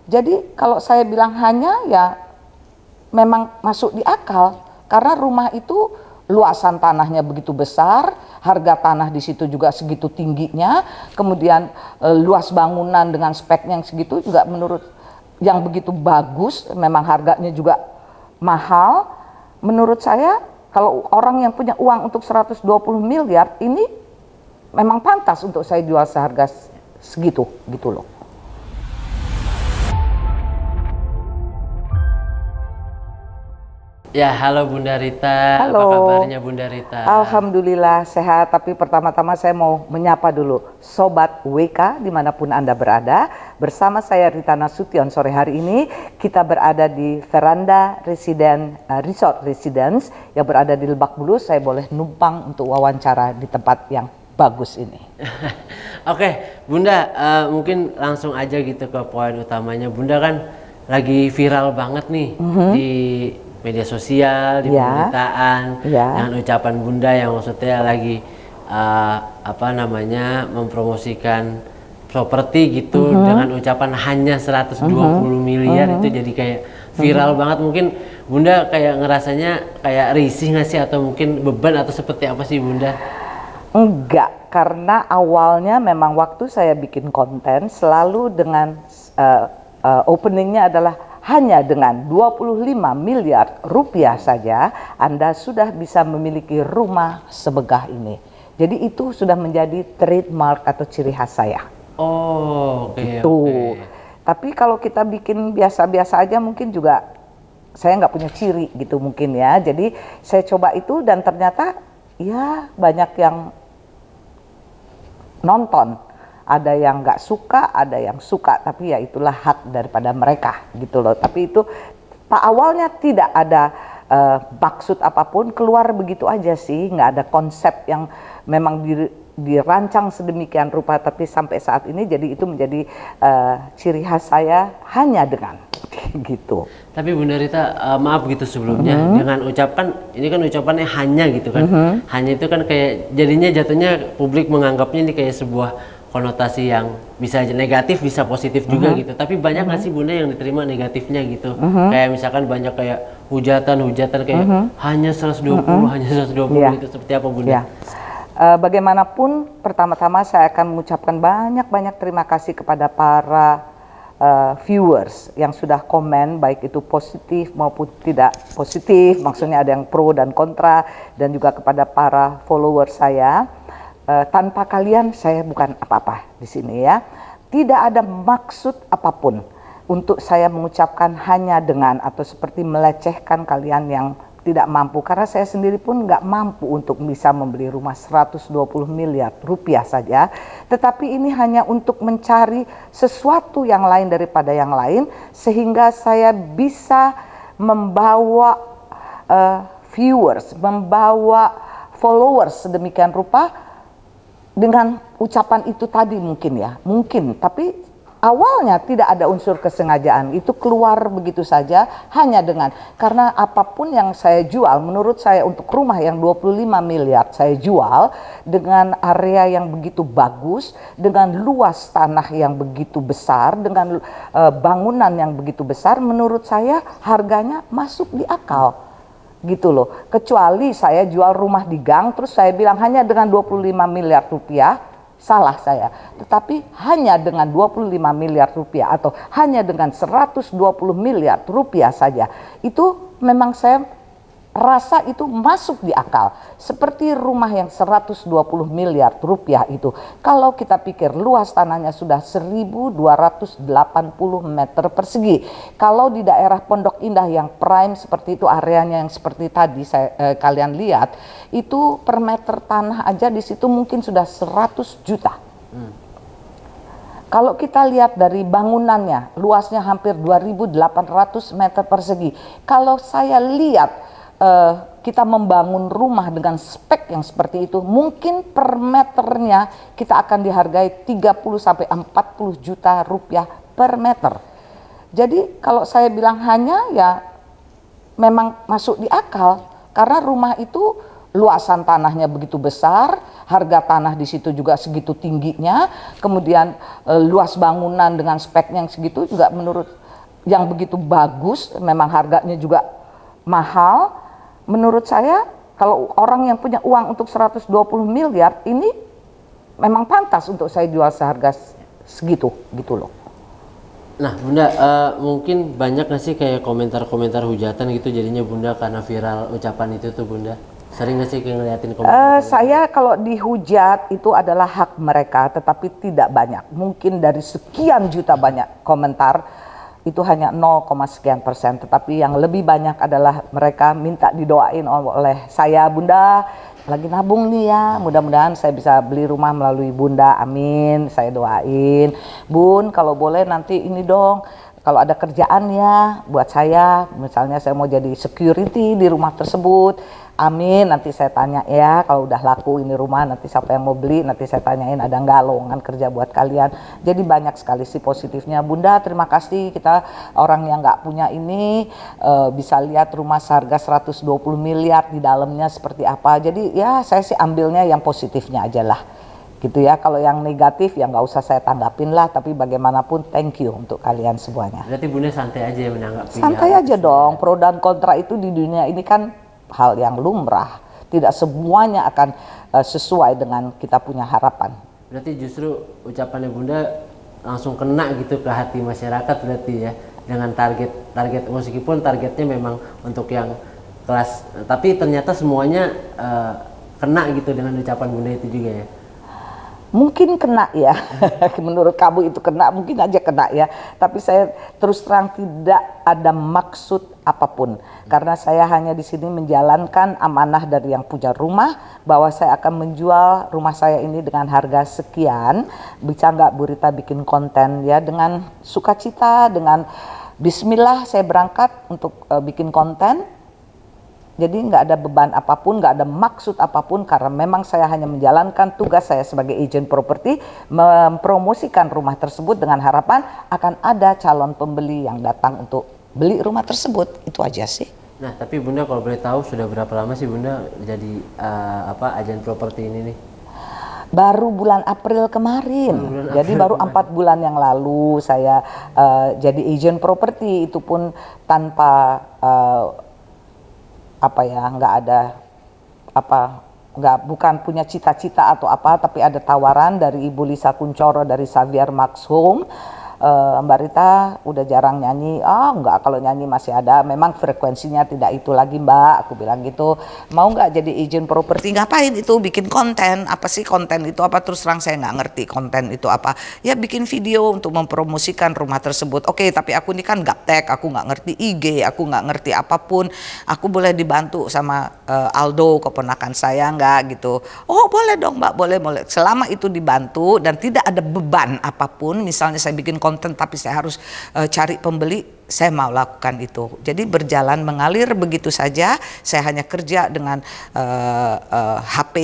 Jadi kalau saya bilang hanya, ya memang masuk di akal, karena rumah itu luasan tanahnya begitu besar, harga tanah di situ juga segitu tingginya, kemudian luas bangunan dengan speknya yang segitu juga menurut yang begitu bagus, memang harganya juga mahal. Menurut saya kalau orang yang punya uang untuk 120 miliar ini memang pantas untuk saya jual seharga segitu gitu loh. Ya, halo Bunda Rita. Halo. Apa kabarnya Bunda Rita? Alhamdulillah sehat, tapi pertama-tama saya mau menyapa dulu Sobat WK dimanapun Anda berada. Bersama saya Rita Nasution, sore hari ini kita berada di Veranda Resort Residence yang berada di Lebak Bulus. Saya boleh numpang untuk wawancara di tempat yang bagus ini. Oke, Bunda, mungkin langsung aja gitu ke poin utamanya. Bunda kan lagi viral banget nih di media sosial, di pemberitaan, dengan ucapan Bunda yang maksudnya lagi mempromosikan properti gitu dengan ucapan hanya 120 miliar itu jadi kayak viral banget. Mungkin Bunda kayak ngerasanya kayak risih nggak sih, atau mungkin beban, atau seperti apa sih Bunda? Enggak, karena awalnya memang waktu saya bikin konten selalu dengan openingnya adalah hanya dengan 25 miliar rupiah saja Anda sudah bisa memiliki rumah sebegah ini. Jadi itu sudah menjadi trademark atau ciri khas saya. Oh, oke. Gitu. Tapi kalau kita bikin biasa-biasa aja mungkin juga saya nggak punya ciri gitu mungkin ya. Jadi saya coba itu dan ternyata ya banyak yang nonton. Ada yang nggak suka, ada yang suka, tapi ya itulah hak daripada mereka gitu loh. Tapi itu awalnya tidak ada maksud apapun, keluar begitu aja sih, nggak ada konsep yang memang dirancang sedemikian rupa. Tapi sampai saat ini jadi itu menjadi ciri khas saya hanya dengan gitu. Tapi Bunda Rita, maaf gitu sebelumnya, dengan ucapan ini kan ucapannya hanya gitu kan, hanya itu kan kayak jadinya jatuhnya publik menganggapnya ini kayak sebuah konotasi yang bisa negatif bisa positif juga gitu. Tapi banyak nggak sih Bunda yang diterima negatifnya gitu? Kayak misalkan banyak kayak hujatan kayak hanya 120 hanya 120 gitu, seperti apa Bunda? Bagaimanapun pertama-tama saya akan mengucapkan banyak-banyak terima kasih kepada para viewers yang sudah komen, baik itu positif maupun tidak positif, maksudnya ada yang pro dan kontra, dan juga kepada para follower saya. Tanpa kalian saya bukan apa-apa di sini ya. Tidak ada maksud apapun untuk saya mengucapkan hanya dengan atau seperti melecehkan kalian yang tidak mampu, karena saya sendiri pun nggak mampu untuk bisa membeli rumah 120 miliar rupiah saja. Tetapi ini hanya untuk mencari sesuatu yang lain daripada yang lain, sehingga saya bisa membawa viewers, membawa followers sedemikian rupa dengan ucapan itu tadi mungkin ya, mungkin. Tapi awalnya tidak ada unsur kesengajaan, itu keluar begitu saja hanya dengan, karena apapun yang saya jual, menurut saya untuk rumah yang 25 miliar saya jual dengan area yang begitu bagus, dengan luas tanah yang begitu besar, dengan bangunan yang begitu besar, menurut saya harganya masuk di akal. Gitu loh. Kecuali saya jual rumah di gang terus saya bilang hanya dengan 25 miliar rupiah, salah saya. Tetapi hanya dengan 25 miliar rupiah atau hanya dengan 120 miliar rupiah saja, itu memang saya rasa itu masuk di akal. Seperti rumah yang 120 miliar rupiah itu, kalau kita pikir luas tanahnya sudah 1280 meter persegi. Kalau di daerah Pondok Indah yang prime seperti itu, areanya yang seperti tadi kalian lihat, itu per meter tanah aja di situ mungkin sudah 100 juta. Kalau kita lihat dari bangunannya, luasnya hampir 2.800 meter persegi. Kalau saya lihat kita membangun rumah dengan spek yang seperti itu, mungkin per meternya kita akan dihargai 30 sampai 40 juta rupiah per meter. Jadi kalau saya bilang hanya, ya memang masuk di akal, karena rumah itu luasan tanahnya begitu besar, harga tanah di situ juga segitu tingginya, kemudian luas bangunan dengan speknya yang segitu juga menurut yang begitu bagus, memang harganya juga mahal. Menurut saya kalau orang yang punya uang untuk 120 miliar ini memang pantas untuk saya jual seharga segitu gitu loh. Nah Bunda, mungkin banyak nggak sih kayak komentar-komentar hujatan gitu jadinya Bunda karena viral ucapan itu tuh Bunda? Sering nggak sih kayak ngeliatin komentar? Saya kalau dihujat itu adalah hak mereka, tetapi tidak banyak. Mungkin dari sekian juta banyak komentar itu hanya 0, sekian persen. Tetapi yang lebih banyak adalah mereka minta didoain oleh saya, Bunda lagi nabung nih ya, mudah-mudahan saya bisa beli rumah melalui Bunda, amin. Saya doain, Bun kalau boleh nanti ini dong, kalau ada kerjaan ya buat saya, misalnya saya mau jadi security di rumah tersebut, amin. Nanti saya tanya ya, kalau udah laku ini rumah, nanti siapa yang mau beli, nanti saya tanyain ada nggak lowongan kerja buat kalian. Jadi banyak sekali sih positifnya. Bunda terima kasih, kita orang yang nggak punya ini bisa lihat rumah seharga 120 miliar di dalamnya seperti apa. Jadi ya saya sih ambilnya yang positifnya aja lah gitu ya. Kalau yang negatif ya nggak usah saya tanggapin lah, tapi bagaimanapun thank you untuk kalian semuanya. Berarti Bunda santai aja ya menanggapi. Santai aja dong, pro dan kontra itu di dunia ini kan hal yang lumrah, tidak semuanya akan sesuai dengan kita punya harapan. Berarti justru ucapannya Bunda langsung kena gitu ke hati masyarakat berarti ya, dengan target meskipun targetnya memang untuk yang kelas, tapi ternyata semuanya kena gitu dengan ucapan Bunda itu juga ya. Mungkin kena ya, menurut kamu itu kena, mungkin aja kena ya. Tapi saya terus terang tidak ada maksud apapun, karena saya hanya di sini menjalankan amanah dari yang punya rumah, bahwa saya akan menjual rumah saya ini dengan harga sekian. Bisa nggak Bu Rita bikin konten ya, dengan sukacita, dengan Bismillah saya berangkat untuk bikin konten. Jadi nggak ada beban apapun, nggak ada maksud apapun, karena memang saya hanya menjalankan tugas saya sebagai agent properti, mempromosikan rumah tersebut dengan harapan akan ada calon pembeli yang datang untuk beli rumah tersebut. Itu aja sih. Nah tapi Bunda kalau boleh tahu sudah berapa lama sih Bunda jadi agen properti ini nih? Baru bulan April kemarin, jadi baru 4 bulan yang lalu saya jadi agent properti, itu pun tanpa bukan punya cita-cita atau apa, tapi ada tawaran dari Ibu Lisa Kuncoro dari Xavier Max Home. Mbak Rita udah jarang nyanyi. Enggak, kalau nyanyi masih ada, memang frekuensinya tidak itu lagi Mbak, aku bilang gitu. Mau nggak jadi agent properti? Ngapain itu bikin konten? Apa sih konten itu apa? Terus terang saya nggak ngerti konten itu apa. Ya bikin video untuk mempromosikan rumah tersebut. Oke, tapi aku ini kan gaptek, aku nggak ngerti IG, aku nggak ngerti apapun. Aku boleh dibantu sama Aldo, keponakan saya nggak gitu. Oh boleh dong Mbak, boleh. Selama itu dibantu dan tidak ada beban apapun, misalnya saya bikin konten tapi saya harus cari pembeli, saya mau lakukan itu. Jadi berjalan mengalir begitu saja. Saya hanya kerja dengan HP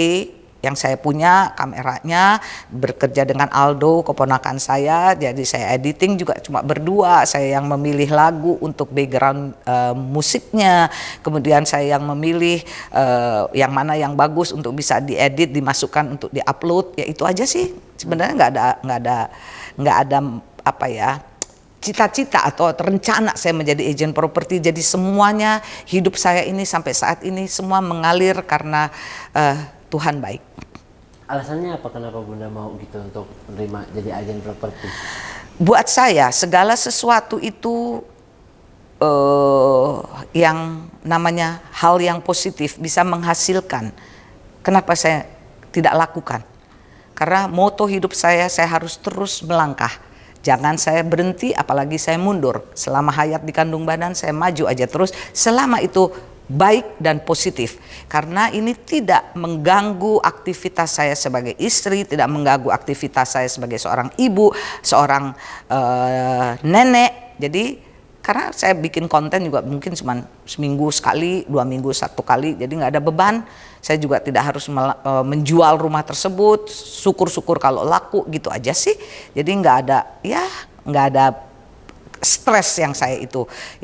yang saya punya, kameranya, bekerja dengan Aldo, keponakan saya. Jadi saya editing juga cuma berdua. Saya yang memilih lagu untuk background musiknya. Kemudian saya yang memilih yang mana yang bagus untuk bisa diedit, dimasukkan untuk diupload. Ya itu aja sih. Sebenarnya nggak ada cita-cita atau rencana saya menjadi agent properti. Jadi semuanya hidup saya ini sampai saat ini semua mengalir karena Tuhan baik. Alasannya apa kenapa Bunda mau gitu untuk menerima jadi agen properti? Buat saya segala sesuatu itu yang namanya hal yang positif bisa menghasilkan. Kenapa saya tidak lakukan? Karena moto hidup saya harus terus melangkah. Jangan saya berhenti, apalagi saya mundur. Selama hayat di kandung badan saya maju aja terus, selama itu baik dan positif. Karena ini tidak mengganggu aktivitas saya sebagai istri, tidak mengganggu aktivitas saya sebagai seorang ibu, seorang nenek. Jadi karena saya bikin konten juga mungkin cuma seminggu sekali, 2 minggu 1 kali, jadi nggak ada beban. Saya juga tidak harus menjual rumah tersebut, syukur-syukur kalau laku gitu aja sih. Jadi nggak ada stres yang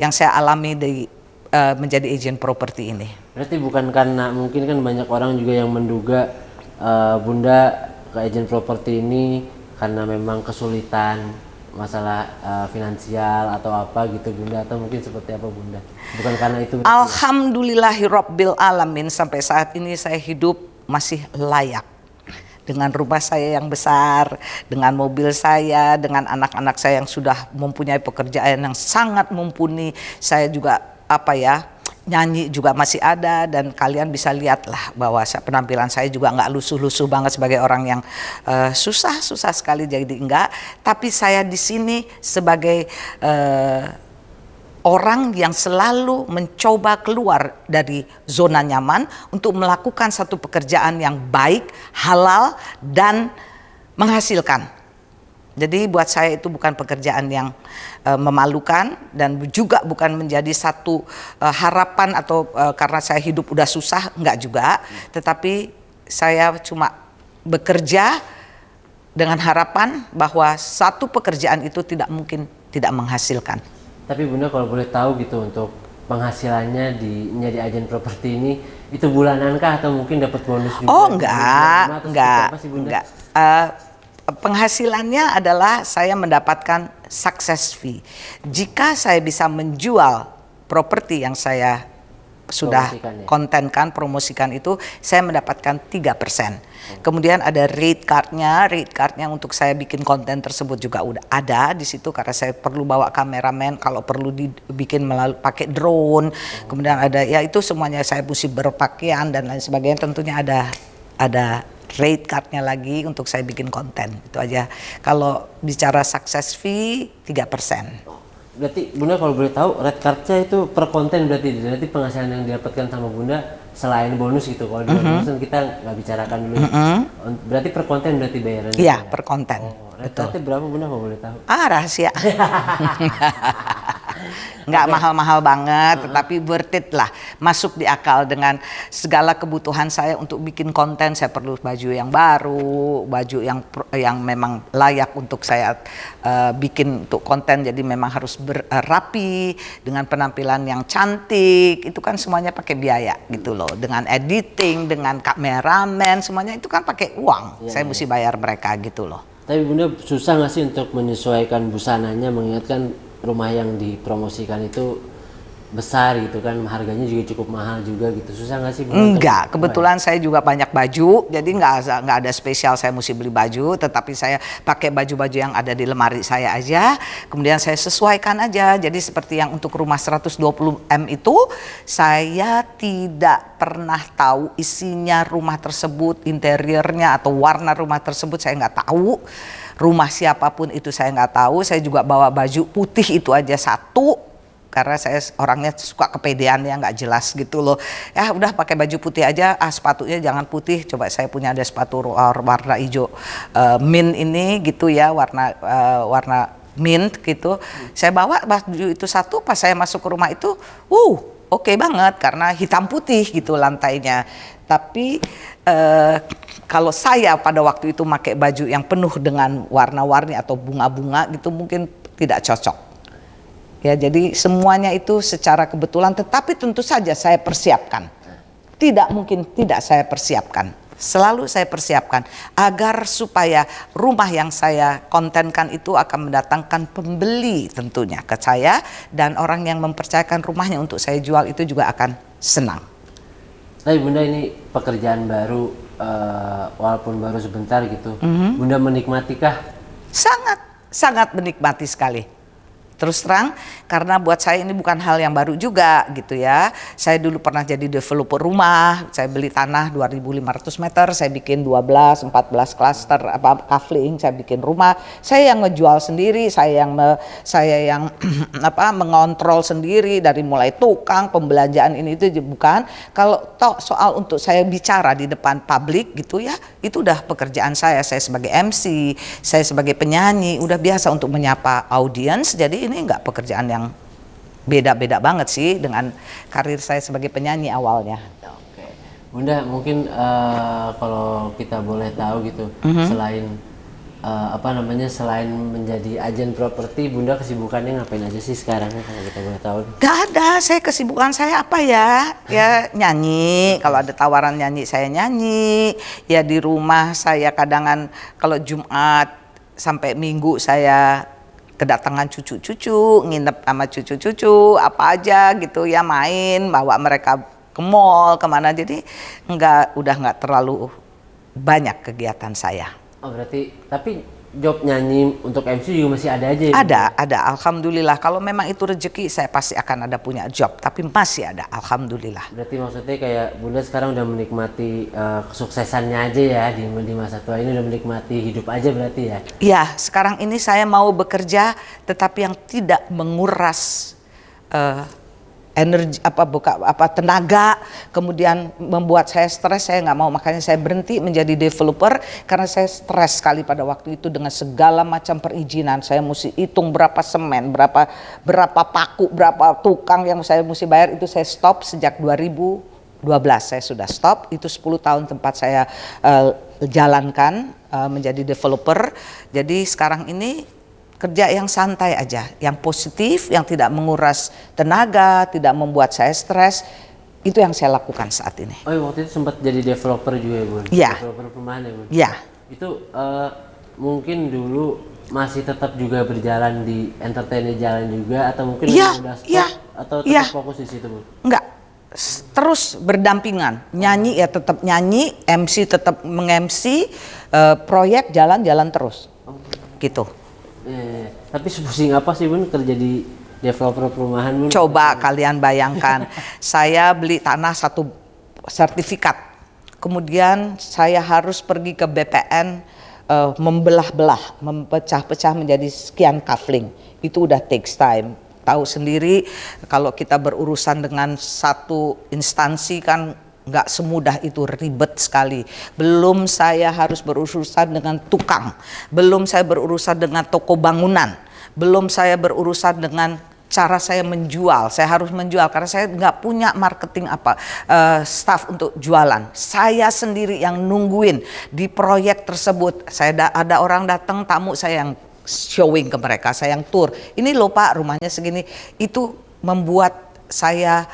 saya alami di menjadi agent properti ini. Berarti bukan karena, mungkin kan banyak orang juga yang menduga Bunda ke agent properti ini karena memang kesulitan masalah finansial atau apa gitu Bunda, atau mungkin seperti apa Bunda? Bukan karena itu. Alhamdulillahirabbil alamin, sampai saat ini saya hidup masih layak. Dengan rumah saya yang besar, dengan mobil saya, dengan anak-anak saya yang sudah mempunyai pekerjaan yang sangat mumpuni. Saya juga nyanyi juga masih ada, dan kalian bisa lihatlah bahwa penampilan saya juga nggak lusuh-lusuh banget sebagai orang yang susah sekali, jadi enggak. Tapi saya di sini sebagai orang yang selalu mencoba keluar dari zona nyaman untuk melakukan satu pekerjaan yang baik, halal, dan menghasilkan. Jadi buat saya itu bukan pekerjaan yang memalukan, dan juga bukan menjadi satu harapan atau karena saya hidup udah susah, enggak juga. Tetapi saya cuma bekerja dengan harapan bahwa satu pekerjaan itu tidak mungkin tidak menghasilkan. Tapi Bunda kalau boleh tahu gitu, untuk penghasilannya di menjadi agen properti ini itu bulanankah atau mungkin dapat bonus juga? Oh enggak. Penghasilannya adalah saya mendapatkan success fee. Jika saya bisa menjual properti yang saya sudah kontenkan, promosikan itu, saya mendapatkan 3%. Kemudian ada rate cardnya untuk saya bikin konten tersebut juga udah ada di situ, karena saya perlu bawa kameramen, kalau perlu dibikin pakai drone. Kemudian ada itu semuanya, saya mesti berpakaian dan lain sebagainya, tentunya ada rate cardnya lagi untuk saya bikin konten. Itu aja. Kalau bicara success fee 3%. Berarti Bunda kalau boleh tahu rate cardnya itu per konten, berarti penghasilan yang didapatkan sama Bunda selain bonus gitu. Kalau di bonus kita nggak bicarakan dulu. Berarti per konten berarti bayarannya? Iya, per konten. Rate cardnya berapa Bunda kalau boleh tahu? Rahasia. Nggak mahal-mahal banget, tetapi worth it lah, masuk di akal dengan segala kebutuhan saya untuk bikin konten. Saya perlu baju yang baru, baju yang memang layak untuk saya bikin untuk konten, jadi memang harus rapi dengan penampilan yang cantik. Itu kan semuanya pakai biaya gitu loh, dengan editing, dengan kameramen, semuanya itu kan pakai uang. Saya mesti bayar mereka gitu loh. Tapi Bunda susah nggak sih untuk menyesuaikan busananya, mengingatkan rumah yang dipromosikan itu besar gitu kan, harganya juga cukup mahal juga gitu, susah nggak sih Bunda? Enggak, kebetulan saya juga banyak baju, jadi nggak ada spesial saya mesti beli baju, tetapi saya pakai baju-baju yang ada di lemari saya aja, kemudian saya sesuaikan aja. Jadi seperti yang untuk rumah 120 M itu, saya tidak pernah tahu isinya rumah tersebut, interiornya atau warna rumah tersebut saya nggak tahu. Rumah siapapun itu saya nggak tahu. Saya juga bawa baju putih itu aja satu, karena saya orangnya suka kepedean ya, nggak jelas gitu loh. Ya udah pakai baju putih aja, sepatunya jangan putih. Coba saya punya ada sepatu warna hijau mint ini gitu ya, warna mint gitu. Saya bawa baju itu satu, pas saya masuk ke rumah itu, oke banget karena hitam putih gitu lantainya. Tapi kalau saya pada waktu itu pakai baju yang penuh dengan warna-warni atau bunga-bunga gitu, mungkin tidak cocok. Ya, jadi semuanya itu secara kebetulan, tetapi tentu saja saya persiapkan. Tidak mungkin tidak saya persiapkan. Selalu saya persiapkan agar supaya rumah yang saya kontenkan itu akan mendatangkan pembeli tentunya ke saya, dan orang yang mempercayakan rumahnya untuk saya jual itu juga akan senang. Tapi Bunda ini pekerjaan baru, walaupun baru sebentar gitu, Bunda menikmatikah? Sangat menikmati sekali. Terus terang, karena buat saya ini bukan hal yang baru juga gitu ya. Saya dulu pernah jadi developer rumah, saya beli tanah 2.500 meter, saya bikin 12-14 klaster kafling, saya bikin rumah. Saya yang ngejual sendiri, saya yang mengontrol sendiri dari mulai tukang, pembelanjaan ini itu bukan. Kalau soal untuk saya bicara di depan publik gitu ya, itu udah pekerjaan saya. Saya sebagai MC, saya sebagai penyanyi, udah biasa untuk menyapa audiens. Jadi ini enggak pekerjaan yang beda-beda banget sih dengan karir saya sebagai penyanyi awalnya. Oke. Bunda mungkin kalau kita boleh tahu gitu, selain apa namanya, selain menjadi agen properti, Bunda kesibukannya ngapain aja sih sekarang kalau kita boleh tahu? Gak ada, saya kesibukan saya apa ya? Ya nyanyi, kalau ada tawaran nyanyi saya nyanyi. Ya di rumah saya kadangan kalau Jumat sampai Minggu saya kedatangan cucu-cucu, nginep sama cucu-cucu, apa aja gitu ya, main, bawa mereka ke mall, kemana. Jadi udah nggak terlalu banyak kegiatan saya. Oh berarti, tapi job nyanyi untuk MC juga masih ada aja ya? Ada, alhamdulillah. Kalau memang itu rezeki, saya pasti akan ada punya job. Tapi masih ada, alhamdulillah. Berarti maksudnya kayak Bunda sekarang udah menikmati kesuksesannya aja ya di masa tua ini, udah menikmati hidup aja berarti ya? Iya, sekarang ini saya mau bekerja, tetapi yang tidak menguras energi tenaga, kemudian membuat saya stres. Saya nggak mau, makanya saya berhenti menjadi developer karena saya stres sekali pada waktu itu dengan segala macam perizinan. Saya mesti hitung berapa semen, berapa paku, berapa tukang yang saya mesti bayar. Itu saya stop sejak 2012 saya sudah stop. Itu 10 tahun tempat saya jalankan menjadi developer. Jadi sekarang ini kerja yang santai aja, yang positif, yang tidak menguras tenaga, tidak membuat saya stres. Itu yang saya lakukan saat ini. Oh iya, waktu itu sempat jadi developer juga ya Bun? Iya. Developer perumahan ya Bun? Iya. Itu mungkin dulu masih tetap juga berjalan di entertainnya jalan juga, atau mungkin udah stop, atau tetap fokus di situ Bun? Enggak, terus berdampingan. Nyanyi ya tetap nyanyi, MC tetap meng-MC, proyek jalan-jalan terus. Gitu. Tapi pusing apa sih Bun kerja di developer perumahan Bun? Coba kalian bayangkan, saya beli tanah 1 sertifikat, kemudian saya harus pergi ke BPN, membelah-belah, mempecah-pecah menjadi sekian kafling. Itu udah takes time. Tahu sendiri kalau kita berurusan dengan satu instansi kan nggak semudah itu, ribet sekali. Belum saya harus berurusan dengan tukang, belum saya berurusan dengan toko bangunan, belum saya berurusan dengan cara saya menjual. Saya harus menjual karena saya nggak punya marketing staff untuk jualan. Saya sendiri yang nungguin di proyek tersebut. Saya ada orang datang, tamu saya yang showing ke mereka, saya yang tour. Ini loh Pak, rumahnya segini. Itu membuat saya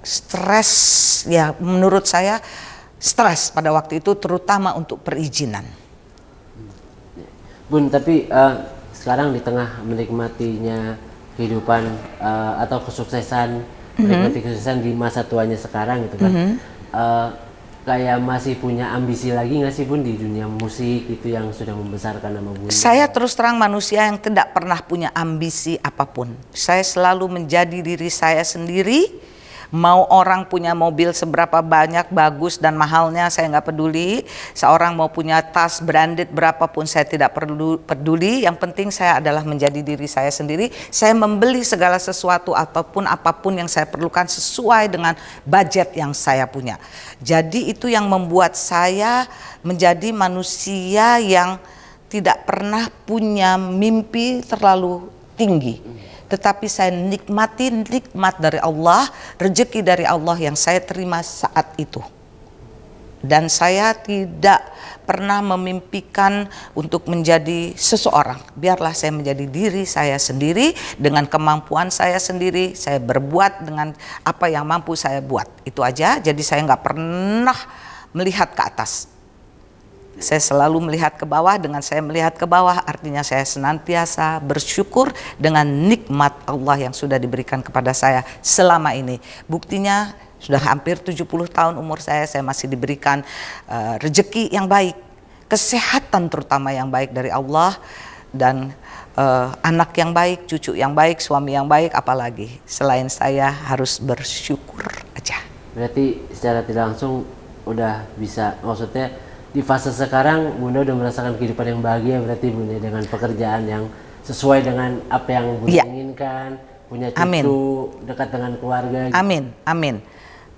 stres ya, menurut saya stres pada waktu itu, terutama untuk perizinan. Bun, tapi sekarang di tengah menikmatinya kehidupan atau kesuksesan, menikmati kesuksesan di masa tuanya sekarang gitu kan, kayak masih punya ambisi lagi nggak sih Bun di dunia musik itu yang sudah membesarkan nama Bun? Saya terus terang manusia yang tidak pernah punya ambisi apapun. Saya selalu menjadi diri saya sendiri. Mau orang punya mobil seberapa banyak, bagus dan mahalnya, saya nggak peduli. Seorang mau punya tas branded berapapun, saya tidak perlu peduli. Yang penting saya adalah menjadi diri saya sendiri. Saya membeli segala sesuatu ataupun apapun yang saya perlukan sesuai dengan budget yang saya punya. Jadi itu yang membuat saya menjadi manusia yang tidak pernah punya mimpi terlalu tinggi. Tetapi saya nikmati nikmat dari Allah, rezeki dari Allah yang saya terima saat itu. Dan saya tidak pernah memimpikan untuk menjadi seseorang. Biarlah saya menjadi diri saya sendiri, dengan kemampuan saya sendiri. Saya berbuat dengan apa yang mampu saya buat. Itu aja, jadi saya nggak pernah melihat ke atas. Saya selalu melihat ke bawah. Dengan saya melihat ke bawah artinya saya senantiasa bersyukur dengan nikmat Allah yang sudah diberikan kepada saya selama ini. Buktinya sudah hampir 70 tahun umur saya masih diberikan rezeki yang baik, kesehatan terutama yang baik dari Allah, dan anak yang baik, cucu yang baik, suami yang baik. Apalagi selain saya harus bersyukur aja. Berarti secara tidak langsung udah bisa, maksudnya di fase sekarang Bunda udah merasakan kehidupan yang bahagia berarti Bunda, dengan pekerjaan yang sesuai dengan apa yang Bunda inginkan, punya cucu, dekat dengan keluarga. Amin, amin.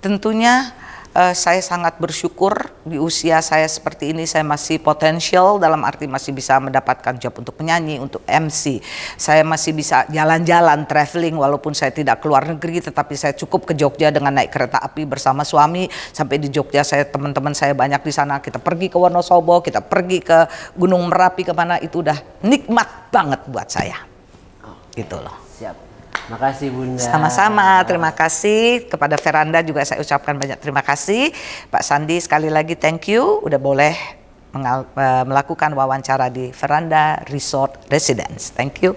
Tentunya Saya sangat bersyukur di usia saya seperti ini saya masih potensial, dalam arti masih bisa mendapatkan job untuk penyanyi, untuk MC. Saya masih bisa jalan-jalan, traveling, walaupun saya tidak keluar negeri, tetapi saya cukup ke Jogja dengan naik kereta api bersama suami. Sampai di Jogja teman-teman saya banyak di sana. Kita pergi ke Wonosobo, kita pergi ke Gunung Merapi, kemana, itu udah nikmat banget buat saya. Gitu loh. Siap. Makasih Bunda. Sama-sama, terima kasih kepada Veranda juga saya ucapkan banyak terima kasih. Pak Sandi sekali lagi thank you udah boleh melakukan wawancara di Veranda Resort Residence. Thank you.